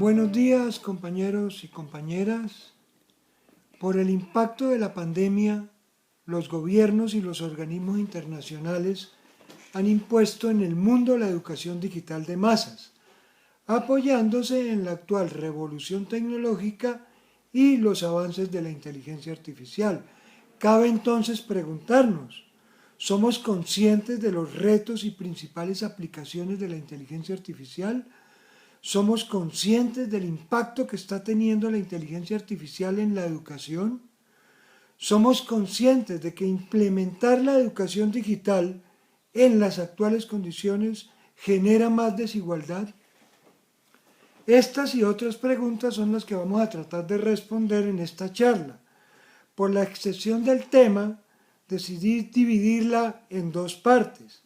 Buenos días, compañeros y compañeras. Por el impacto de la pandemia, los gobiernos y los organismos internacionales han impuesto en el mundo la educación digital de masas, apoyándose en la actual revolución tecnológica y los avances de la inteligencia artificial. Cabe entonces preguntarnos, ¿somos conscientes de los retos y principales aplicaciones de la inteligencia artificial? ¿Somos conscientes del impacto que está teniendo la inteligencia artificial en la educación? ¿Somos conscientes de que implementar la educación digital en las actuales condiciones genera más desigualdad? Estas y otras preguntas son las que vamos a tratar de responder en esta charla. Por la excepción del tema, decidí dividirla en dos partes.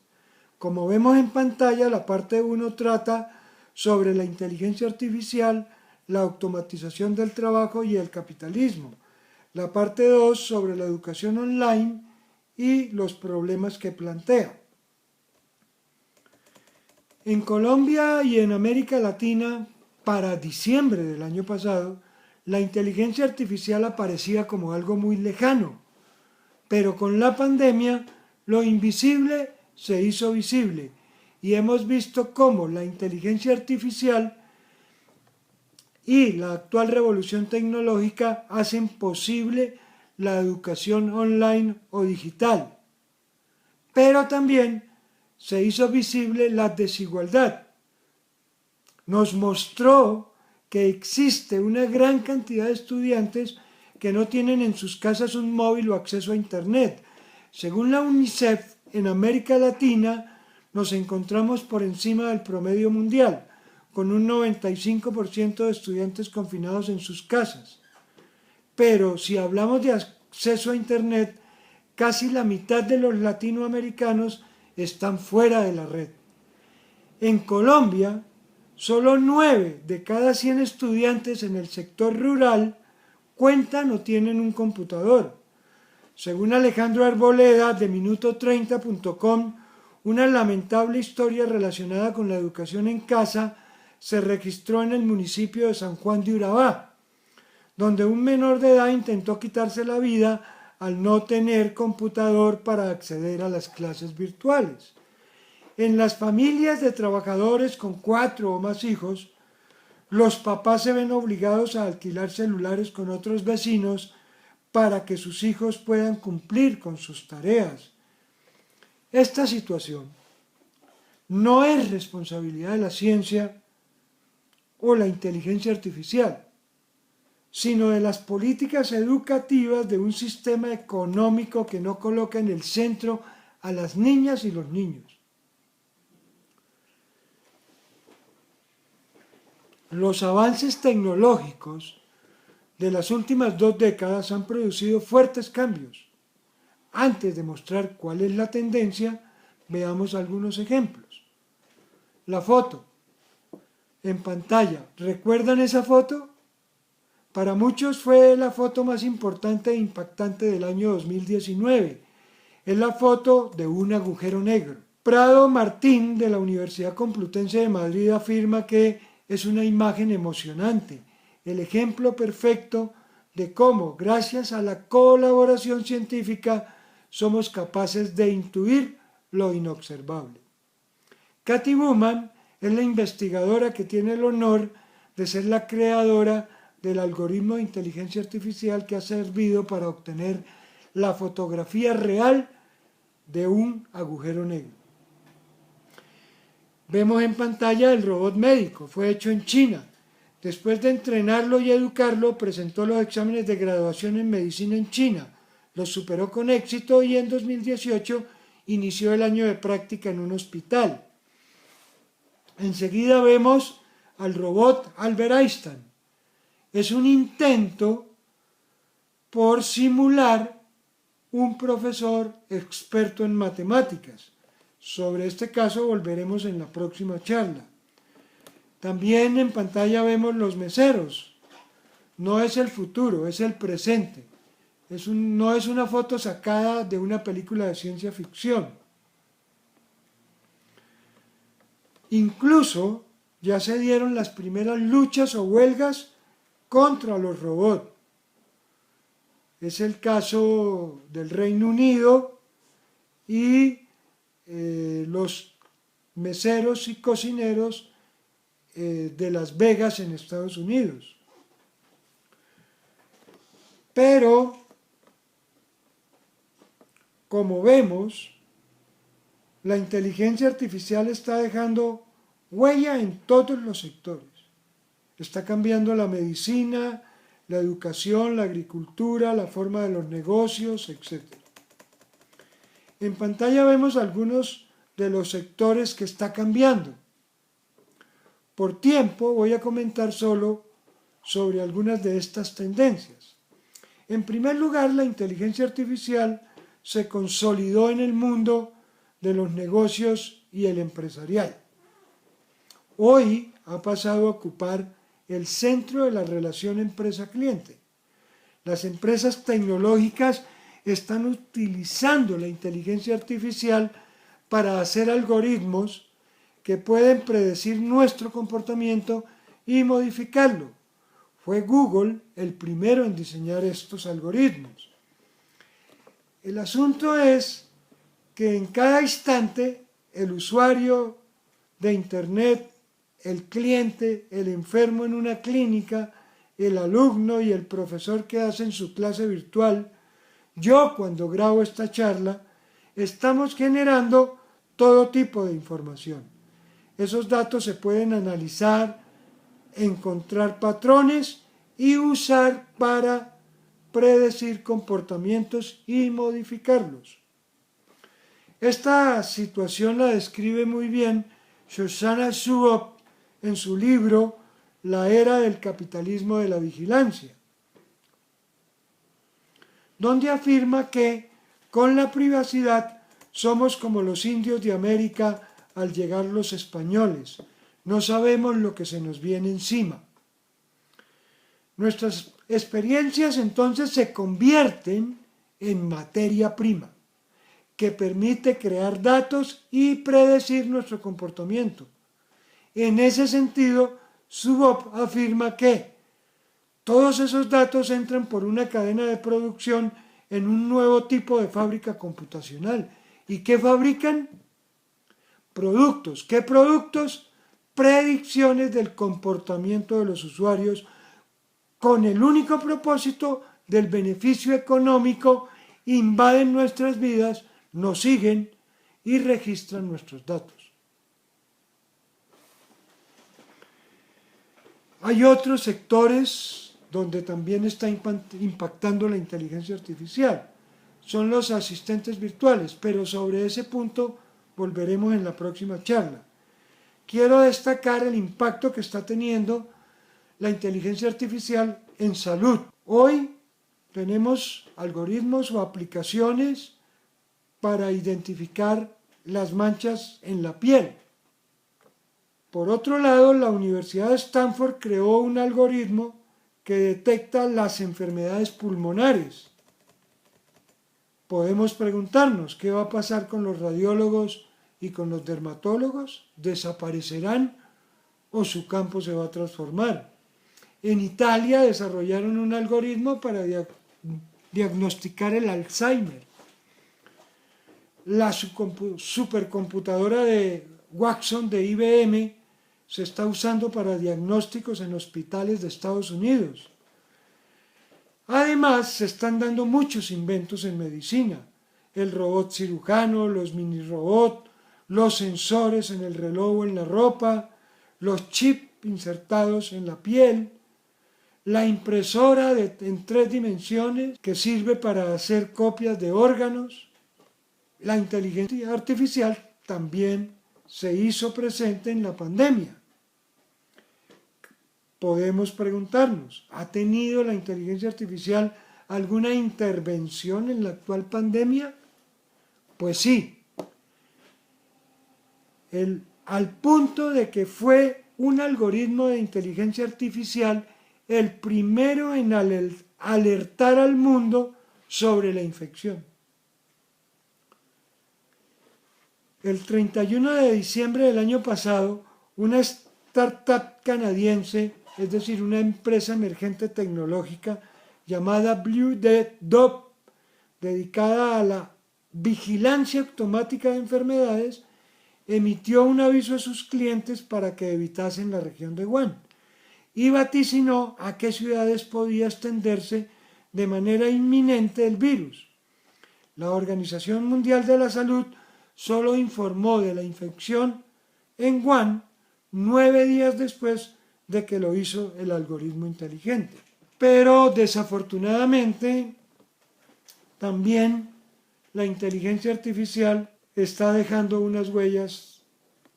Como vemos en pantalla, la parte 1 trata sobre la inteligencia artificial, la automatización del trabajo y el capitalismo. La parte 2 sobre la educación online y los problemas que plantea. En Colombia y en América Latina, para diciembre del año pasado, la inteligencia artificial aparecía como algo muy lejano, pero con la pandemia lo invisible se hizo visible y hemos visto cómo la inteligencia artificial y la actual revolución tecnológica hacen posible la educación online o digital. Pero también se hizo visible la desigualdad. Nos mostró que existe una gran cantidad de estudiantes que no tienen en sus casas un móvil o acceso a Internet. Según la UNICEF, en América Latina nos encontramos por encima del promedio mundial, con un 95% de estudiantes confinados en sus casas. Pero si hablamos de acceso a Internet, casi la mitad de los latinoamericanos están fuera de la red. En Colombia, solo 9 de cada 100 estudiantes en el sector rural cuentan o tienen un computador. Según Alejandro Arboleda de Minuto30.com, una lamentable historia relacionada con la educación en casa se registró en el municipio de San Juan de Urabá, donde un menor de edad intentó quitarse la vida al no tener computador para acceder a las clases virtuales. En las familias de trabajadores con 4 o más hijos, los papás se ven obligados a alquilar celulares con otros vecinos para que sus hijos puedan cumplir con sus tareas. Esta situación no es responsabilidad de la ciencia o la inteligencia artificial, sino de las políticas educativas de un sistema económico que no coloca en el centro a las niñas y los niños. Los avances tecnológicos de las últimas 2 décadas han producido fuertes cambios. Antes de mostrar cuál es la tendencia, veamos algunos ejemplos. La foto en pantalla. ¿Recuerdan esa foto? Para muchos fue la foto más importante e impactante del año 2019. Es la foto de un agujero negro. Prado Martín, de la Universidad Complutense de Madrid, afirma que es una imagen emocionante, el ejemplo perfecto de cómo, gracias a la colaboración científica, somos capaces de intuir lo inobservable. Cathy Bowman es la investigadora que tiene el honor de ser la creadora del algoritmo de inteligencia artificial que ha servido para obtener la fotografía real de un agujero negro. Vemos en pantalla el robot médico, fue hecho en China. Después de entrenarlo y educarlo, presentó los exámenes de graduación en medicina en China. Los superó con éxito y en 2018 inició el año de práctica en un hospital. Enseguida vemos al robot Albert Einstein. Es un intento por simular un profesor experto en matemáticas. Sobre este caso volveremos en la próxima charla. También en pantalla vemos los meseros. No es el futuro, es el presente. No es una foto sacada de una película de ciencia ficción. Incluso ya se dieron las primeras luchas o huelgas contra los robots. Es el caso del Reino Unido y los meseros y cocineros de Las Vegas en Estados Unidos. Pero, como vemos, la inteligencia artificial está dejando huella en todos los sectores. Está cambiando la medicina, la educación, la agricultura, la forma de los negocios, etc. En pantalla vemos algunos de los sectores que está cambiando. Por tiempo voy a comentar solo sobre algunas de estas tendencias. En primer lugar, la inteligencia artificial se consolidó en el mundo de los negocios y el empresarial. Hoy ha pasado a ocupar el centro de la relación empresa-cliente. Las empresas tecnológicas están utilizando la inteligencia artificial para hacer algoritmos que pueden predecir nuestro comportamiento y modificarlo. Fue Google el primero en diseñar estos algoritmos. El asunto es que en cada instante el usuario de Internet, el cliente, el enfermo en una clínica, el alumno y el profesor que hacen su clase virtual, yo cuando grabo esta charla, estamos generando todo tipo de información. Esos datos se pueden analizar, encontrar patrones y usar para predecir comportamientos y modificarlos. Esta situación la describe muy bien Shoshana Zuboff en su libro La era del capitalismo de la vigilancia, donde afirma que con la privacidad somos como los indios de América al llegar los españoles, no sabemos lo que se nos viene encima. Nuestras experiencias entonces se convierten en materia prima, que permite crear datos y predecir nuestro comportamiento. En ese sentido, Zuboff afirma que todos esos datos entran por una cadena de producción en un nuevo tipo de fábrica computacional. ¿Y qué fabrican? Productos. ¿Qué productos? Predicciones del comportamiento de los usuarios con el único propósito del beneficio económico. Invaden nuestras vidas, nos siguen y registran nuestros datos. Hay otros sectores donde también está impactando la inteligencia artificial. Son los asistentes virtuales, pero sobre ese punto volveremos en la próxima charla. Quiero destacar el impacto que está teniendo la inteligencia artificial en salud. Hoy tenemos algoritmos o aplicaciones para identificar las manchas en la piel. Por otro lado, la Universidad de Stanford creó un algoritmo que detecta las enfermedades pulmonares. Podemos preguntarnos, ¿qué va a pasar con los radiólogos y con los dermatólogos? ¿Desaparecerán o su campo se va a transformar? En Italia desarrollaron un algoritmo para diagnosticar el Alzheimer. La supercomputadora de Watson de IBM se está usando para diagnósticos en hospitales de Estados Unidos. Además, se están dando muchos inventos en medicina. El robot cirujano, los mini robots, los sensores en el reloj o en la ropa, los chips insertados en la piel, la impresora en 3 dimensiones que sirve para hacer copias de órganos. La inteligencia artificial también se hizo presente en la pandemia. Podemos preguntarnos, ¿ha tenido la inteligencia artificial alguna intervención en la actual pandemia? Pues sí, al punto de que fue un algoritmo de inteligencia artificial el primero en alertar al mundo sobre la infección. El 31 de diciembre del año pasado, una startup canadiense, es decir, una empresa emergente tecnológica llamada Blue Dove, dedicada a la vigilancia automática de enfermedades, emitió un aviso a sus clientes para que evitasen la región de Wuhan y vaticinó a qué ciudades podía extenderse de manera inminente el virus. La Organización Mundial de la Salud solo informó de la infección en Wuhan 9 días después de que lo hizo el algoritmo inteligente. Pero desafortunadamente también la inteligencia artificial está dejando unas huellas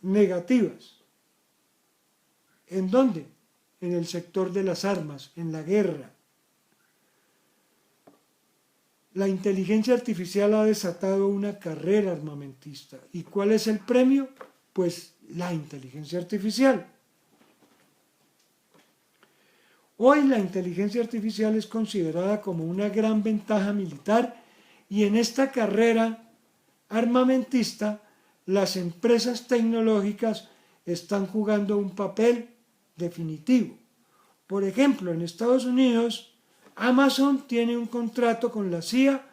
negativas. ¿En dónde? En el sector de las armas, en la guerra. La inteligencia artificial ha desatado una carrera armamentista. ¿Y cuál es el premio? Pues la inteligencia artificial. Hoy la inteligencia artificial es considerada como una gran ventaja militar y en esta carrera armamentista las empresas tecnológicas están jugando un papel definitivo. Por ejemplo, en Estados Unidos, Amazon tiene un contrato con la CIA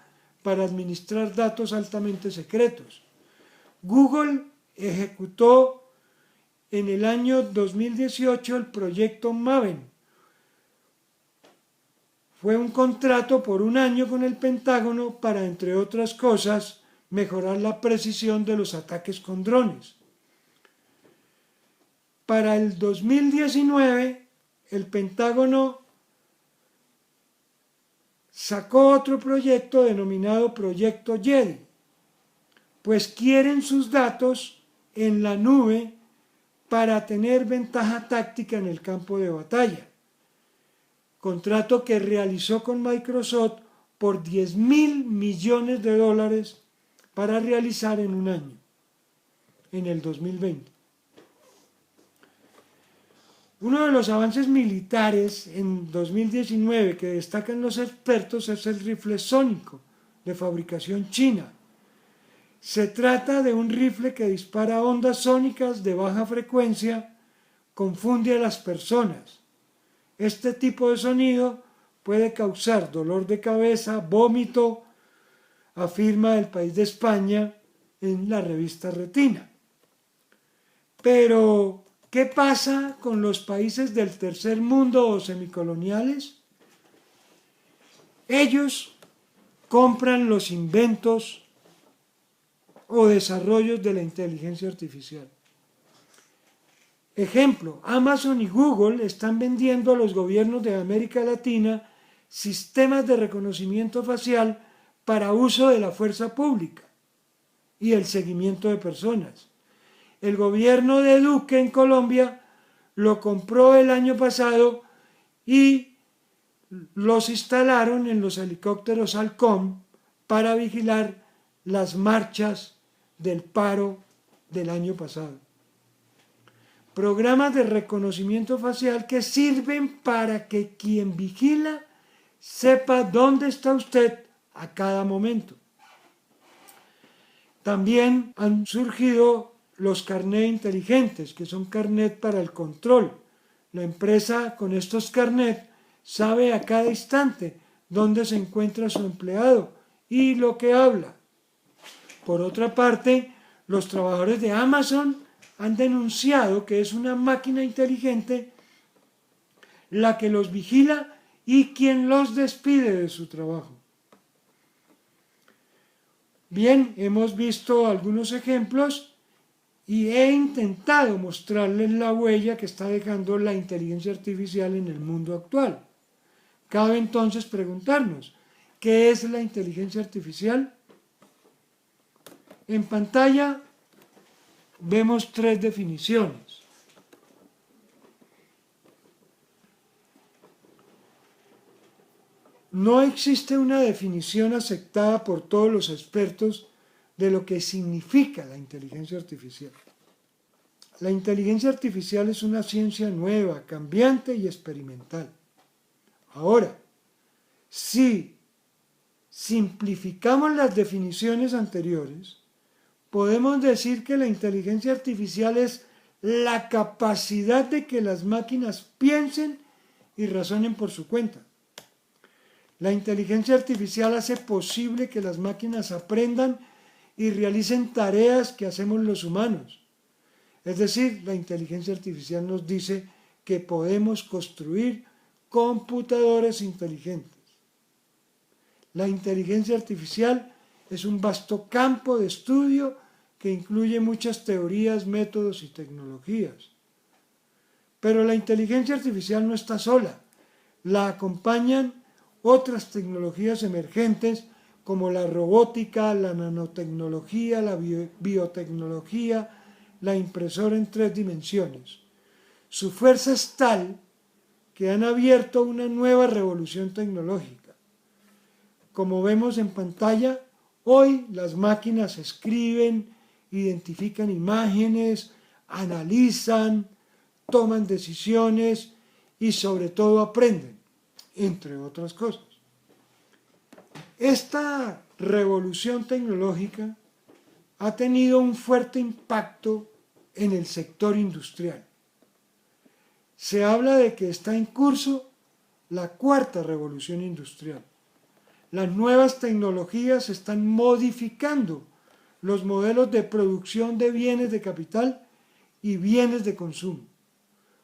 para administrar datos altamente secretos. Google ejecutó en el año 2018 el proyecto Maven. Fue un contrato por un año con el Pentágono para, entre otras cosas, mejorar la precisión de los ataques con drones. Para el 2019, el Pentágono sacó otro proyecto denominado Proyecto Jedi, pues quieren sus datos en la nube para tener ventaja táctica en el campo de batalla. Contrato que realizó con Microsoft por $10.000 millones para realizar en un año, en el 2020. Uno de los avances militares en 2019 que destacan los expertos es el rifle sónico de fabricación china. Se trata de un rifle que dispara ondas sónicas de baja frecuencia, confunde a las personas. Este tipo de sonido puede causar dolor de cabeza, vómito, afirma el país de España en la revista Retina. Pero, ¿qué pasa con los países del tercer mundo o semicoloniales? Ellos compran los inventos o desarrollos de la inteligencia artificial. Ejemplo, Amazon y Google están vendiendo a los gobiernos de América Latina sistemas de reconocimiento facial para uso de la fuerza pública y el seguimiento de personas. El gobierno de Duque en Colombia lo compró el año pasado y los instalaron en los helicópteros Halcón para vigilar las marchas del paro del año pasado. Programas de reconocimiento facial que sirven para que quien vigila sepa dónde está usted a cada momento. También han surgido los carnets inteligentes, que son carnet para el control. La empresa con estos carnets sabe a cada instante dónde se encuentra su empleado y lo que habla. Por otra parte, los trabajadores de Amazon han denunciado que es una máquina inteligente la que los vigila y quien los despide de su trabajo. Bien, hemos visto algunos ejemplos y he intentado mostrarles la huella que está dejando la inteligencia artificial en el mundo actual. Cabe entonces preguntarnos, ¿qué es la inteligencia artificial? En pantalla vemos 3 definiciones. No existe una definición aceptada por todos los expertos de lo que significa la inteligencia artificial. La inteligencia artificial es una ciencia nueva, cambiante y experimental. Ahora, si simplificamos las definiciones anteriores, podemos decir que la inteligencia artificial es la capacidad de que las máquinas piensen y razonen por su cuenta. La inteligencia artificial hace posible que las máquinas aprendan y realicen tareas que hacemos los humanos. Es decir, la inteligencia artificial nos dice que podemos construir computadores inteligentes. La inteligencia artificial es un vasto campo de estudio que incluye muchas teorías, métodos y tecnologías. Pero la inteligencia artificial no está sola. La acompañan otras tecnologías emergentes como la robótica, la nanotecnología, la biotecnología, la impresora en 3 dimensiones. Su fuerza es tal que han abierto una nueva revolución tecnológica. Como vemos en pantalla, hoy las máquinas escriben, identifican imágenes, analizan, toman decisiones y sobre todo aprenden, entre otras cosas. Esta revolución tecnológica ha tenido un fuerte impacto en el sector industrial. Se habla de que está en curso la cuarta revolución industrial. Las nuevas tecnologías están modificando los modelos de producción de bienes de capital y bienes de consumo,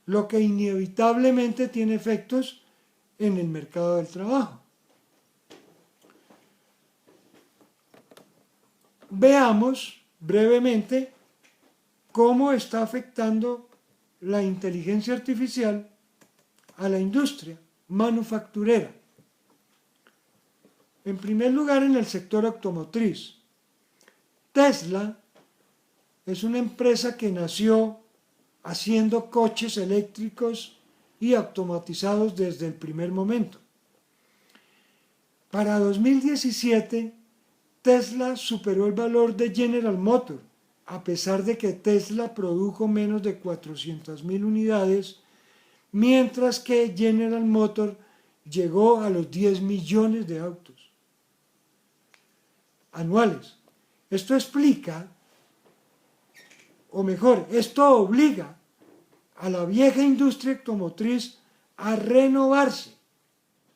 lo que inevitablemente tiene efectos en el mercado del trabajo. Veamos brevemente cómo está afectando la inteligencia artificial a la industria manufacturera. En primer lugar, en el sector automotriz. Tesla es una empresa que nació haciendo coches eléctricos y automatizados desde el primer momento. Para 2017, Tesla superó el valor de General Motors, a pesar de que Tesla produjo menos de 400.000 unidades, mientras que General Motors llegó a los 10 millones de autos anuales. Esto explica, o mejor, esto obliga a la vieja industria automotriz a renovarse.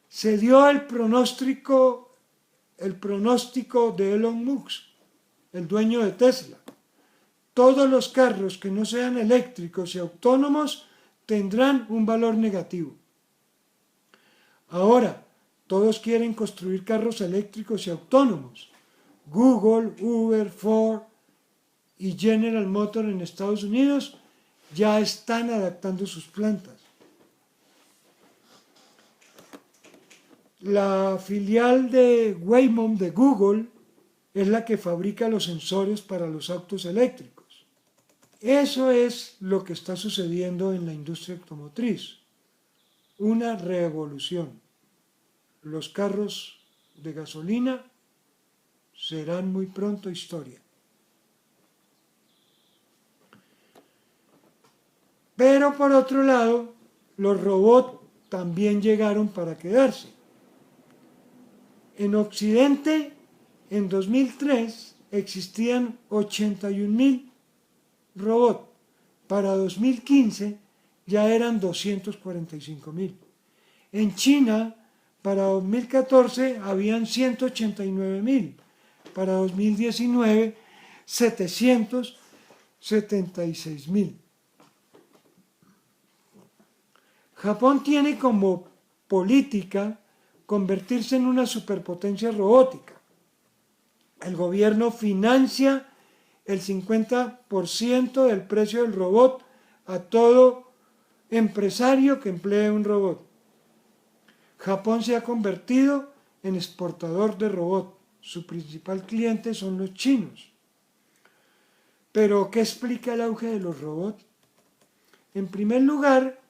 Se dio el pronóstico de Elon Musk, el dueño de Tesla. Todos los carros que no sean eléctricos y autónomos tendrán un valor negativo. Ahora, todos quieren construir carros eléctricos y autónomos. Google, Uber, Ford y General Motors en Estados Unidos ya están adaptando sus plantas. La filial de Waymo de Google es la que fabrica los sensores para los autos eléctricos. Eso es lo que está sucediendo en la industria automotriz. Una revolución. Los carros de gasolina serán muy pronto historia. Pero por otro lado, los robots también llegaron para quedarse. En Occidente, en 2003, existían 81.000 robots. Para 2015 ya eran 245.000. En China, para 2014 habían 189.000. Para 2019, 776.000. Japón tiene como política convertirse en una superpotencia robótica. El gobierno financia el 50% del precio del robot a todo empresario que emplee un robot. Japón se ha convertido en exportador de robots. Su principal cliente son los chinos. ¿Pero qué explica el auge de los robots? En primer lugar,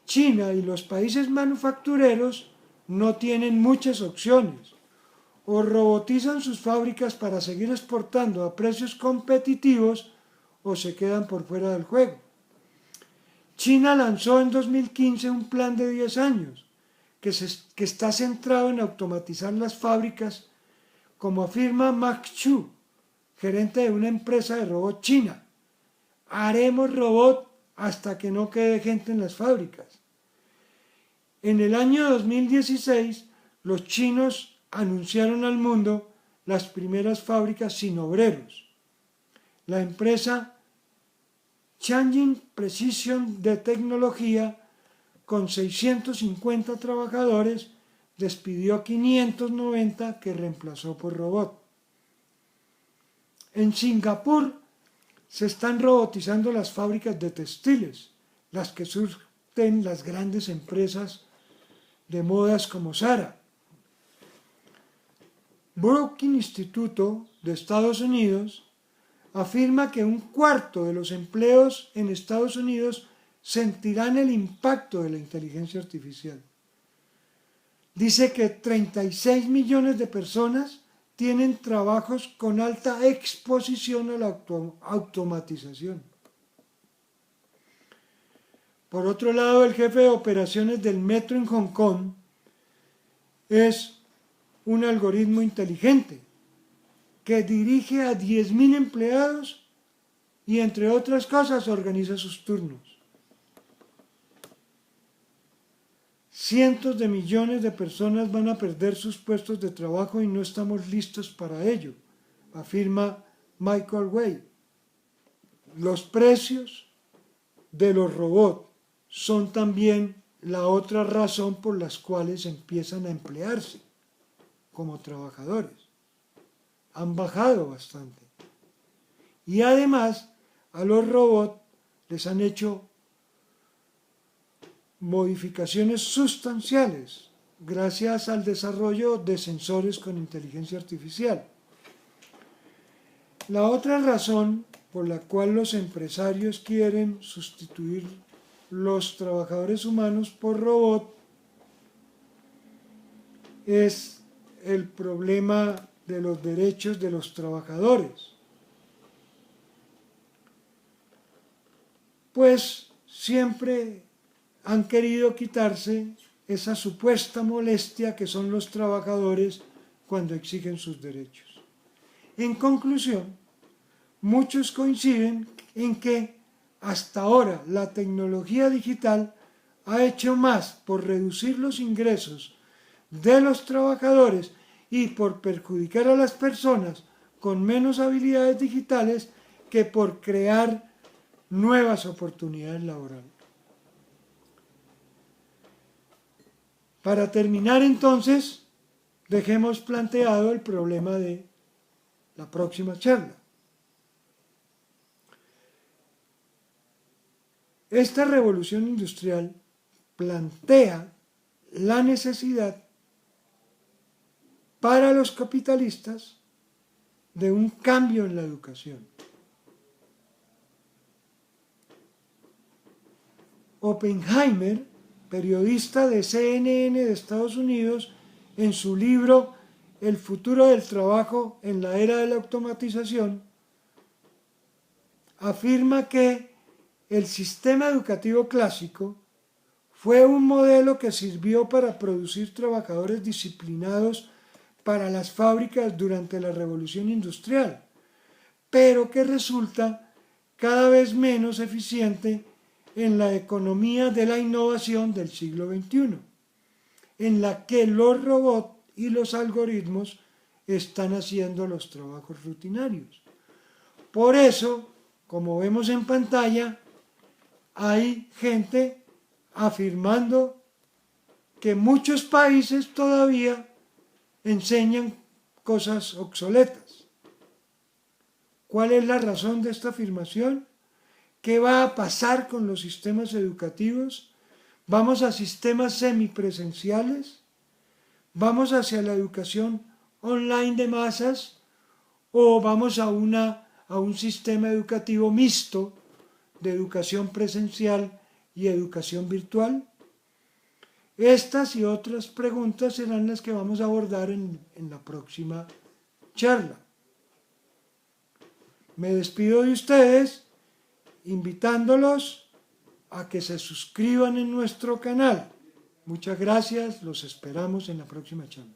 China y los países manufactureros no tienen muchas opciones. O robotizan sus fábricas para seguir exportando a precios competitivos o se quedan por fuera del juego. China lanzó en 2015 un plan de 10 años que está centrado en automatizar las fábricas, como afirma Max Chu, gerente de una empresa de robots china. Haremos robots hasta que no quede gente en las fábricas. En el año 2016, los chinos anunciaron al mundo las primeras fábricas sin obreros. La empresa Tianjin Precision de tecnología, con 650 trabajadores, despidió 590 que reemplazó por robot. En Singapur se están robotizando las fábricas de textiles, las que surten las grandes empresas de modas como Zara. Brookings Instituto de Estados Unidos afirma que un cuarto de los empleos en Estados Unidos sentirán el impacto de la inteligencia artificial. Dice que 36 millones de personas tienen trabajos con alta exposición a la automatización. Por otro lado, el jefe de operaciones del metro en Hong Kong es un algoritmo inteligente que dirige a 10.000 empleados y, entre otras cosas, organiza sus turnos. Cientos de millones de personas van a perder sus puestos de trabajo y no estamos listos para ello, afirma Michael Way. Los precios de los robots son también la otra razón por las cuales empiezan a emplearse como trabajadores. Han bajado bastante. Y además a los robots les han hecho modificaciones sustanciales gracias al desarrollo de sensores con inteligencia artificial. La otra razón por la cual los empresarios quieren sustituir los trabajadores humanos por robots es el problema de los derechos de los trabajadores. Pues siempre han querido quitarse esa supuesta molestia que son los trabajadores cuando exigen sus derechos. En conclusión, muchos coinciden en que hasta ahora la tecnología digital ha hecho más por reducir los ingresos de los trabajadores y por perjudicar a las personas con menos habilidades digitales que por crear nuevas oportunidades laborales. Para terminar entonces, dejemos planteado el problema de la próxima charla. Esta revolución industrial plantea la necesidad para los capitalistas de un cambio en la educación. Oppenheimer, periodista de CNN de Estados Unidos, en su libro El futuro del trabajo en la era de la automatización, afirma que el sistema educativo clásico fue un modelo que sirvió para producir trabajadores disciplinados para las fábricas durante la revolución industrial, pero que resulta cada vez menos eficiente en la economía de la innovación del siglo XXI, en la que los robots y los algoritmos están haciendo los trabajos rutinarios. Por eso, como vemos en pantalla, hay gente afirmando que muchos países todavía enseñan cosas obsoletas. ¿Cuál es la razón de esta afirmación? ¿Qué va a pasar con los sistemas educativos? ¿Vamos a sistemas semipresenciales? ¿Vamos hacia la educación online de masas? ¿O vamos a un sistema educativo mixto de educación presencial y educación virtual? Estas y otras preguntas serán las que vamos a abordar en la próxima charla. Me despido de ustedes invitándolos a que se suscriban en nuestro canal. Muchas gracias, los esperamos en la próxima charla.